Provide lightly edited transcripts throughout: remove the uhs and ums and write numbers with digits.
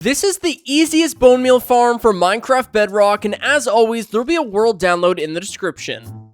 This is the easiest bone meal farm for Minecraft Bedrock, and as always, there'll be a world download in the description.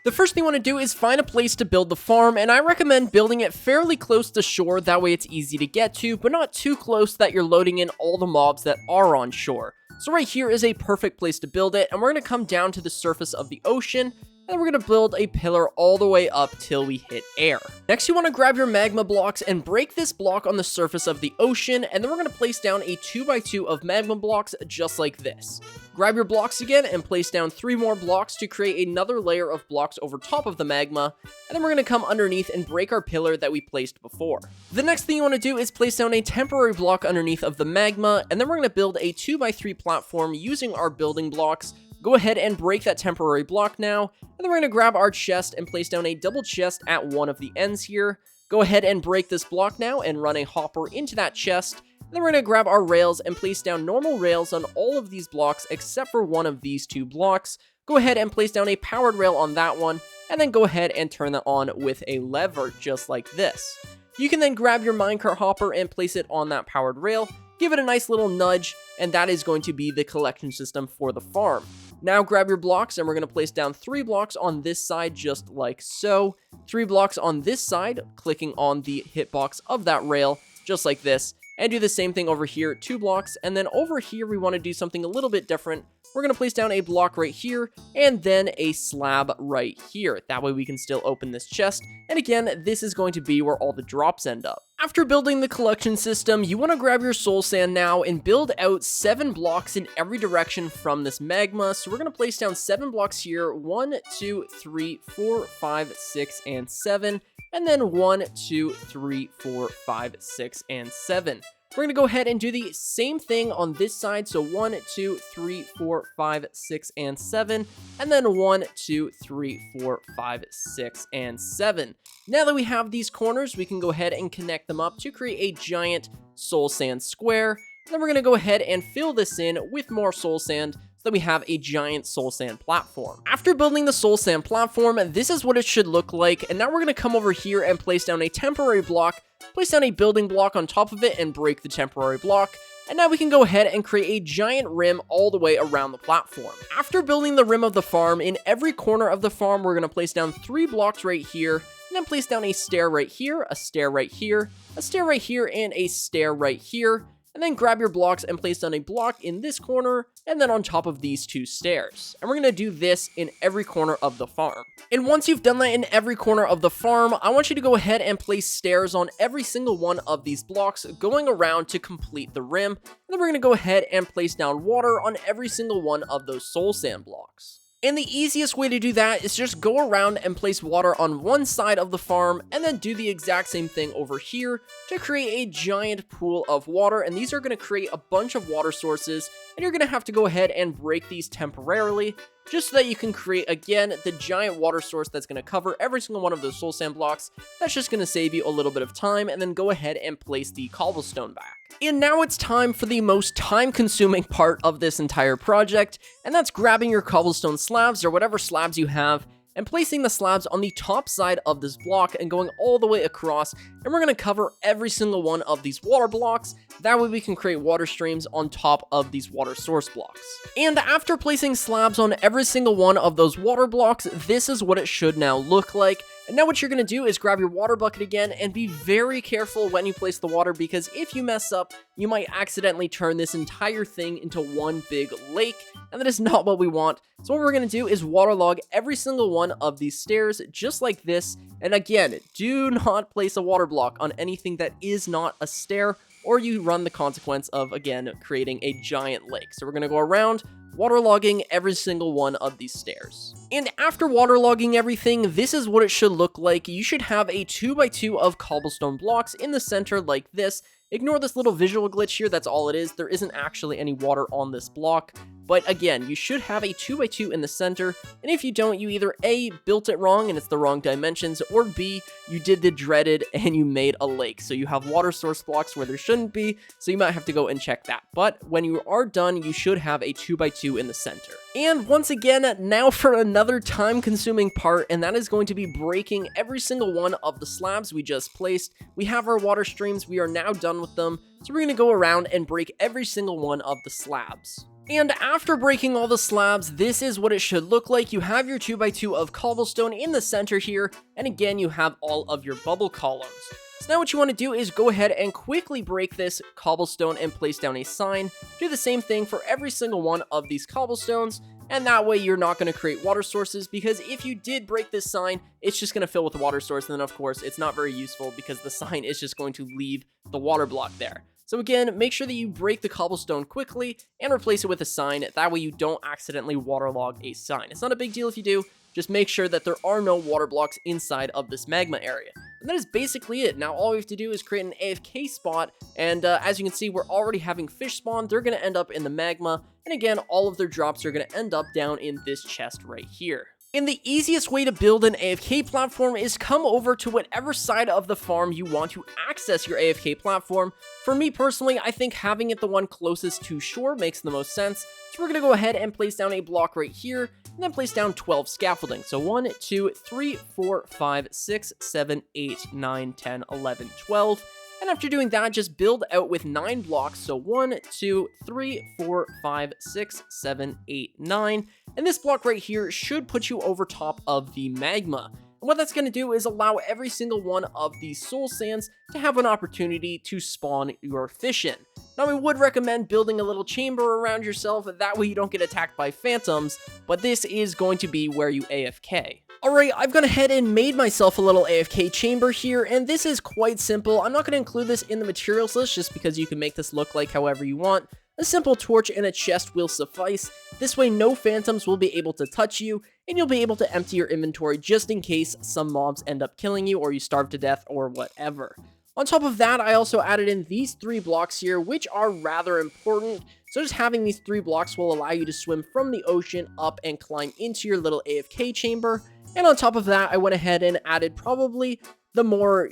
The first thing you want to do is find a place to build the farm, and I recommend building it fairly close to shore, that way it's easy to get to, but not too close that you're loading in all the mobs that are on shore. So right here is a perfect place to build it, and we're going to come down to the surface of the ocean, and we're going to build a pillar all the way up till we hit air. Next, you want to grab your magma blocks and break this block on the surface of the ocean, and then we're going to place down a 2x2 of magma blocks just like this. Grab your blocks again and place down 3 more blocks to create another layer of blocks over top of the magma, and then we're going to come underneath and break our pillar that we placed before. The next thing you want to do is place down a temporary block underneath of the magma, and then we're going to build a 2x3 platform using our building blocks. Go ahead and break that temporary block now, and then we're going to grab our chest and place down a double chest at one of the ends here. Go ahead and break this block now and run a hopper into that chest. And then we're going to grab our rails and place down normal rails on all of these blocks except for one of these 2 blocks. Go ahead and place down a powered rail on that one, and then go ahead and turn that on with a lever just like this. You can then grab your minecart hopper and place it on that powered rail, give it a nice little nudge, and that is going to be the collection system for the farm. Now grab your blocks, and we're going to place down 3 blocks on this side just like so. 3 blocks on this side, clicking on the hitbox of that rail just like this. And do the same thing over here, 2 blocks, and then over here we want to do something a little bit different. We're going to place down a block right here, and then a slab right here. That way we can still open this chest, and again, this is going to be where all the drops end up. After building the collection system, you want to grab your soul sand now and build out 7 blocks in every direction from this magma. So we're going to place down 7 blocks here, 1, 2, 3, 4, 5, 6, and 7. And then 1, 2, 3, 4, 5, 6, and 7. We're going to go ahead and do the same thing on this side. So 1, 2, 3, 4, 5, 6, and 7. And then 1, 2, 3, 4, 5, 6, and 7. Now that we have these corners, we can go ahead and connect them up to create a giant soul sand square. Then we're going to go ahead and fill this in with more soul sand, that we have a giant soul sand platform. After building the soul sand platform, this is what it should look like, and now we're going to come over here and place down a temporary block, place down a building block on top of it, and break the temporary block. And now we can go ahead and create a giant rim all the way around the platform. After building the rim of the farm, in every corner of the farm, we're going to place down 3 blocks right here, and then place down a stair right here, a stair right here, a stair right here, and a stair right here. And then grab your blocks and place down a block in this corner, and then on top of these 2 stairs. And we're going to do this in every corner of the farm. And once you've done that in every corner of the farm, I want you to go ahead and place stairs on every single one of these blocks, going around to complete the rim. And then we're going to go ahead and place down water on every single one of those soul sand blocks. And the easiest way to do that is just go around and place water on one side of the farm, and then do the exact same thing over here to create a giant pool of water. And these are going to create a bunch of water sources, and you're going to have to go ahead and break these temporarily, just so that you can create, again, the giant water source that's going to cover every single one of those soul sand blocks. That's just going to save you a little bit of time, and then go ahead and place the cobblestone back. And now it's time for the most time-consuming part of this entire project, and that's grabbing your cobblestone slabs, or whatever slabs you have, and placing the slabs on the top side of this block and going all the way across, and we're going to cover every single one of these water blocks. That way we can create water streams on top of these water source blocks. And after placing slabs on every single one of those water blocks, this is what it should now look like. And now what you're going to do is grab your water bucket again and be very careful when you place the water, because if you mess up, you might accidentally turn this entire thing into one big lake, and that is not what we want. So what we're going to do is waterlog every single one of these stairs just like this. And again, do not place a water block on anything that is not a stair, or you run the consequence of, again, creating a giant lake. So we're going to go around, waterlogging every single one of these stairs. And after waterlogging everything, this is what it should look like. You should have a 2x2 of cobblestone blocks in the center like this. Ignore this little visual glitch here, that's all it is. There isn't actually any water on this block. But again, you should have a 2x2 in the center, and if you don't, you either A, built it wrong and it's the wrong dimensions, or B, you did the dreaded and you made a lake. So you have water source blocks where there shouldn't be, so you might have to go and check that. But when you are done, you should have a 2x2 in the center. And once again, now for another time-consuming part, and that is going to be breaking every single one of the slabs we just placed. We have our water streams, we are now done with them, so we're going to go around and break every single one of the slabs. And after breaking all the slabs, this is what it should look like. You have your 2x2 of cobblestone in the center here, and again, you have all of your bubble columns. So now what you want to do is go ahead and quickly break this cobblestone and place down a sign. Do the same thing for every single one of these cobblestones, and that way you're not going to create water sources, because if you did break this sign, it's just going to fill with the water source, and then of course it's not very useful because the sign is just going to leave the water block there. So again, make sure that you break the cobblestone quickly and replace it with a sign. That way you don't accidentally waterlog a sign. It's not a big deal if you do, just make sure that there are no water blocks inside of this magma area. And that is basically it. Now all we have to do is create an AFK spot, and as you can see, we're already having fish spawn. They're going to end up in the magma, and again, all of their drops are going to end up down in this chest right here. And the easiest way to build an AFK platform is come over to whatever side of the farm you want to access your AFK platform. For me personally, I think having it the one closest to shore makes the most sense. So we're going to go ahead and place down a block right here, and then place down 12 scaffolding. So 1, 2, 3, 4, 5, 6, 7, 8, 9, 10, 11, 12. And after doing that, just build out with 9 blocks. So 1, 2, 3, 4, 5, 6, 7, 8, 9. And this block right here should put you over top of the magma. And what that's going to do is allow every single one of these soul sands to have an opportunity to spawn your fish in. Now, I would recommend building a little chamber around yourself, that way you don't get attacked by phantoms, but this is going to be where you AFK. Alright, I've gone ahead and made myself a little AFK chamber here, and this is quite simple. I'm not going to include this in the materials list just because you can make this look like however you want. A simple torch and a chest will suffice. This way no phantoms will be able to touch you, and you'll be able to empty your inventory just in case some mobs end up killing you or you starve to death or whatever. On top of that, I also added in these 3 blocks here, which are rather important. So just having these 3 blocks will allow you to swim from the ocean up and climb into your little AFK chamber. And on top of that, I went ahead and added probably the more,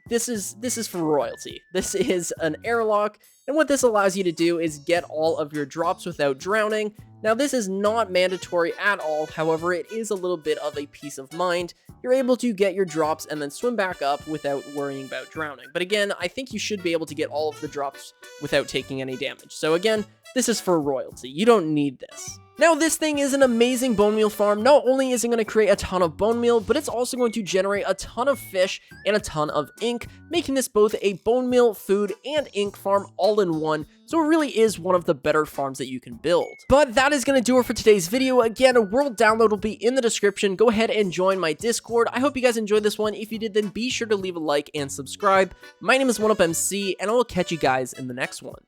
this is for royalty. This is an airlock, and what this allows you to do is get all of your drops without drowning. Now, this is not mandatory at all, however, it is a little bit of a peace of mind. You're able to get your drops and then swim back up without worrying about drowning. But again, I think you should be able to get all of the drops without taking any damage. So again, this is for royalty. You don't need this. Now, this thing is an amazing bone meal farm. Not only is it going to create a ton of bone meal, but it's also going to generate a ton of fish and a ton of ink, making this both a bone meal, food, and ink farm all in one. So it really is one of the better farms that you can build. But that is going to do it for today's video. Again, a world download will be in the description. Go ahead and join my Discord. I hope you guys enjoyed this one. If you did, then be sure to leave a like and subscribe. My name is 1UpMC, and I will catch you guys in the next one.